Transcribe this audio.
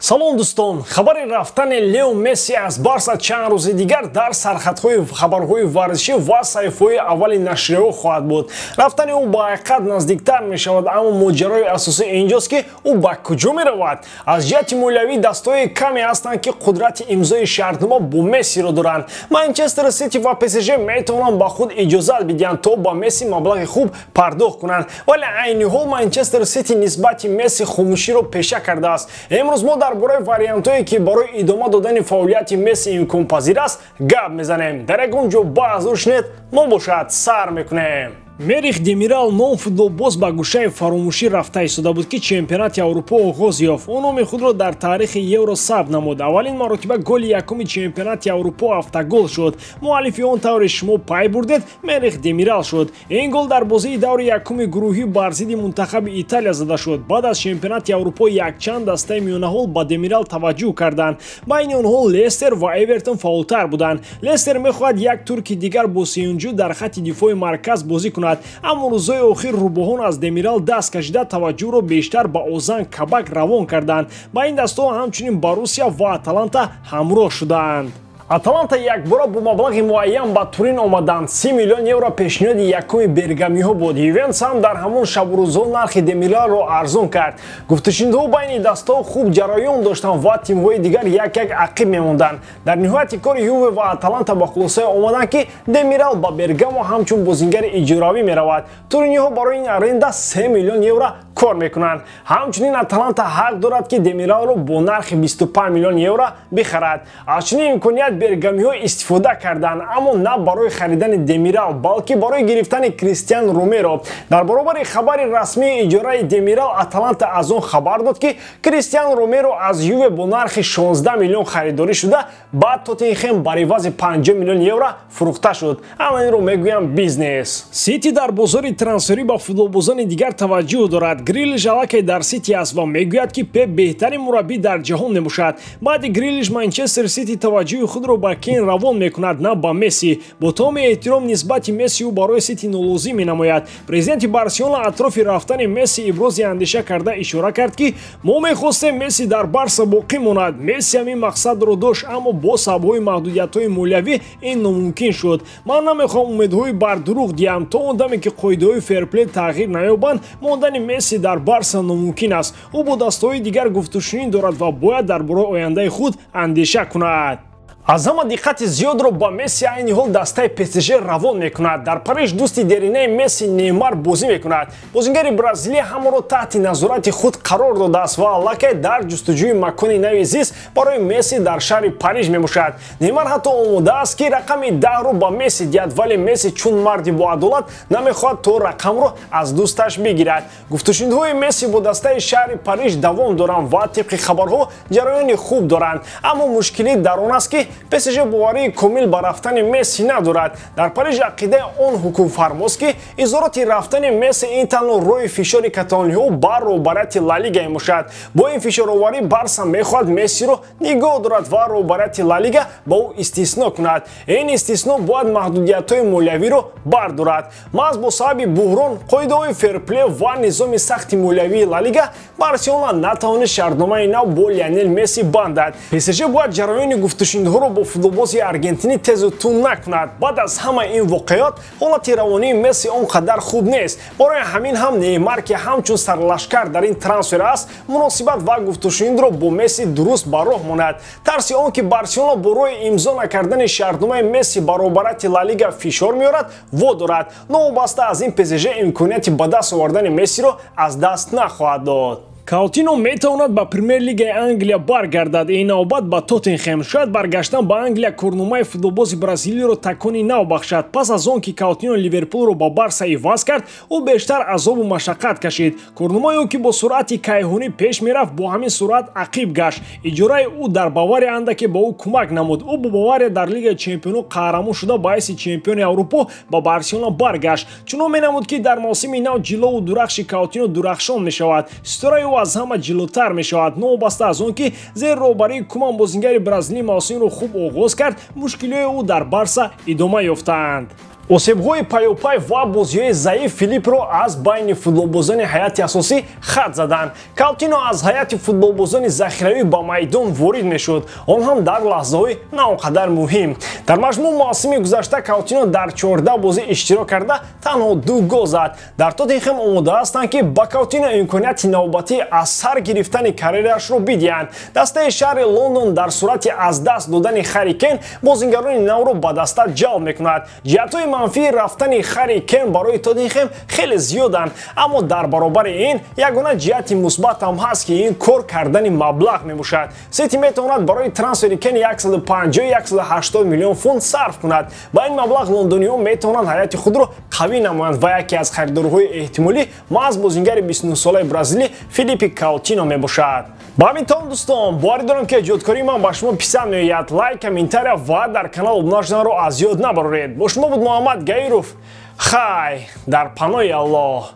салом дӯстон, хабари рафтани Лео Месси аз Барса чанд рӯзи дигар дар сархатҳои хабарҳои варзишӣ ва саҳифаҳои аввали нашриё хоҳад буд. Рафтани ӯ ба ҳақиқат наздиктар мешавад, аммо моҷарои асосӣ инҷост ки ӯ ба куҷо меравад. Аз ҷиҳати молиявӣ дастҳои каме ҳастанд ки қудрати имзои шартнома бо Мессиро доранд. Манчестер Сити ва ПСЖ метавонанд ба худ иҷозат бидиҳанд то ба Месси маблағи хуб пардохт кунанд, вале айни ҳол Манчестер Сити нисбати Месси хомӯширо пеша кардааст. Имрӯз мо дар бораи вариантҳое ки барои идома додани фаъолияти Месси имконпазир аст гап мезанем. Дар ягон ҷо баҳс рӯшнед, мо бошад сар мекунем. Мерих Демирал ном футболбоз ба гӯшаи фаромӯшӣ рафта истода буд ки чемпионати Аврупо оғоз ёфт. Ӯ номи худро дар таърихи Евро сабт намуд. Аввалин маротиба голи якуми чемпионати Аврупо автогол шуд. Муаллифи он тавре шумо пай бурдед, Мерих Демирал шуд. Ин гол дар бозии даври якуми гурӯҳӣ бар зидди мунтахаби Италия зада шуд. Баъд аз чемпионати Аврупо якчанд дастаи миёнаҳол ба Демирал таваҷҷӯҳ карданд. Байни онҳо Лестер ва Эвертон фаъолтар буданд. Лестер мехоҳад як турки дигар бо сеюнҷу дар хатти дифои марказ бозӣ кунад. Аммо рӯзҳои охир рӯбоҳон аз Демирал даст кашида таваҷҷӯҳро бештар ба Озан Кабак равон карданд. Ба ин дастҳо ҳамчунин Боруссия ва Аталанта ҳамроҳ шуданд. Аталанта якбора бо маблағи муайян ба Турин омаданд. 30 миллион евро пешниҳоди якуми бергамиҳо буд. Ювентус ҳам дар ҳамон шабрӯзҳо нархи Демиралро арзон кард. гуфтушунидҳо байни дастҳо хуб ҷараён доштанд ва тимҳои дигар як-як ақиб мемонданд. Дар ниҳояти кори Юве ва Аталанта ба хулосае омаданд ки Демирал ба Бергамо ҳамчун бозингари иҷоравӣ меравад. Туриниҳо барои ин аренда 3 миллион евро кор мекунанд. Ҳамчунин Аталанта ҳақ дорад ки Демиралро бо нархи 25 миллион евро бихарад. Аз чунин имконият бергамиҳо истифода карданд, аммо на барои харидани Демирал, балки барои гирифтани Кристиан Ромеро. Дар баробари хабари расмии иҷораи Демирал, Аталанта аз он хабар дод ки Кристиан Ромеро аз Юве бо нархи 16 миллион харидорӣ шуда, баъд Тоттенхем бар ивази 50 миллион евро фурӯхта шуд. Аммо инро мегӯям бизнес. Сити дар бозори трансферӣ ба футболбозони дигар таваҷҷӯҳ дорад. Грилиш аллакай дар Сити аст ва мегӯяд ки Пеп беҳтарин мураббӣ дар ҷаҳон мебошад. Баъди Грилиш Манчестер Сити таваҷҷӯҳи худро ба Кейн равон мекунад, на ба Месси. Бо тамоми эҳтиром нисбати Месси ӯ барои Сити нолозӣ менамояд. Президенти Барселона атрофи рафтани Месси ибрози андеша карда ишора кард ки мо мехостем Месси дар Барса боқӣ монад. Месси ҳамин мақсадро дошт, аммо бо сабабҳои маҳдудиятҳои молиявӣ ин номумкин шуд. Ман намехоҳам умедҳои бар дурӯғ диҳам. То он даме ки қоидаҳои ферплей тағйир наёбанд, мондани Месси дар Барса номумкин аст. ӯ бо дастаҳои дигар гуфтушунӣ дорад ва бояд дар бораи ояндаи худ андеша кунад. Аз ҳама диққати зиёдро ба Месси айни ҳол дастаи ПСЖ равон мекунад. Дар Париж дӯсти деринаи Месси Неймар бозӣ мекунад. Бозингари Бразилия ҳамонро таҳти назорати худ қарор додааст ва аллакай дар ҷустуҷӯи макони нави зист барои Месси дар шаҳри Париж мебошад. Неймар ҳатто омодааст ки рақами 10-ро ба Месси диҳад, вале Месси чун марди боадолат намехоҳад то рақамро аз дӯсташ бигирад. гуфтушунидҳои Месси бо дастаи шаҳри Париж давом доранд ва тибқи хабарҳо ҷараёни хуб доранд. Аммо мушкилӣ дар он аст ки ПСЖ боварии комил ба рафтани Месси надорад. Дар Париж ақидаи он ҳукумфармост ки изороти рафтани Месси ин танҳо роҳи фишори каталониҳо бар роҳбарияти Ла Лига мебошад. Бо ин фишороварӣ Барса мехоҳад Мессиро нигоҳ дорад ва роҳбарияти Ла Лига ба ӯ истисно кунад. Ин истисно бояд маҳдудиятҳои молиявиро бардорад. маҳз бо сабаби буҳрон, қоидаҳои ферплей ва низоми сахти молиявии Ла Лига, Барселона натавонист шартномаи нав бо Лионел Месси бандад. ПСЖ бояд ҷараёни гуфтушунидҳоро бо футболбози аргентинӣ тезу тун накунад. Баъд аз ҳама ин воқеот ҳолати равонии Месси он қадар хуб нест. Барои ҳамин ҳам Неймар ки ҳамчун сарлашкар дар ин трансфер аст, муносибат ва гуфтушунидро бо Месси дуруст ба роҳ монад. тарси он ки Барселона бо роҳи имзо накардани шартномаи Месси ба роҳбарияти Ла Лига фишор меорад водорад. Новобаста аз ин ПСЖ имконияти ба даст овардани Мессиро аз даст нахоҳад дод. Каутино метавонад ба Премер Лигаи Англия баргардад. Ин навбат ба Тоттенхем. Шояд баргаштан ба Англия корномаи футболбози бразилиёро такони нав бахшад. Пас аз он ки Каутино Ливерпулро ба Барса иваз кард, ӯ бештар азобу машаққат кашид. Корномаи ӯ ки бо суръати кайҳонӣ пеш мерафт, бо ҳамин суръат ақиб гашт. Иҷораи ӯ дар Бавария андаке ба ӯ кӯмак намуд. ӯ бо Бавария дар Лигаи Чемпионҳо қаҳрамон шуда ба ҳайси чемпиони Аврупо ба Барселона баргашт. Чунон менамуд ки дар мавсими нав ҷилову дурахши Каутино дурахшон мешавад. Истораи ӯ аз ҳама ҷилӯтар мешавад. Новобаста аз он ки зер роҳбарии Куман бозингари бразилӣ мавсимро хуб оғоз кард, мушкилиҳои ӯ дар Барса идома ёфтаанд. осебҳои паёпай ва бозиҳои заиф Филиппро аз байни футболбозони ҳайати асосӣ хат заданд. Каутино аз ҳайати футболбозони захиравӣ ба майдон ворид мешуд, он ҳам дар лаҳзаҳои на он қадар муҳим. Дар маҷмӯъ мавсими гузашта Каутино дар 14 бозӣ иштирок карда танҳо 2 гол зад. Дар Тоттенхэм омода ҳастанд ки ба Каутино имконияти навбатӣ аз сар гирифтани карьераашро бидиҳанд. Дастаи шаҳри Лондон дар сурати аз даст додани Харри Кейн бозигарони навро ба даста ҷалб мекунад. ҷиҳатҳои манфии рафтани Харри Кейн барои Тоттенхэм хеле зиёданд, аммо дар баробари ин ягона ҷиҳати мусбат ҳам ҳаст ки ин кор кардани маблағ мебошад. Сити метавонад барои трансфери Кейн 150-180 миллион фунт сарф кунад. Ба ин маблағ лондониҳо метавонанд ҳайати худро қавӣ намоянд ва яке аз харидорҳои эҳтимолӣ маҳз бозингари 29 солаи бразилӣ Филиппи Каутино мебошад. ба ҳамин том дӯстон, боварӣ дорам ки эҷодкории ман ба шумо писанд меояд. Лайк, комментария ва дар канал обуна шуданро аз ёд набароред. Бо шумо буд Муҳаммад Гаиров. Хай дар паноҳи Аллоҳ.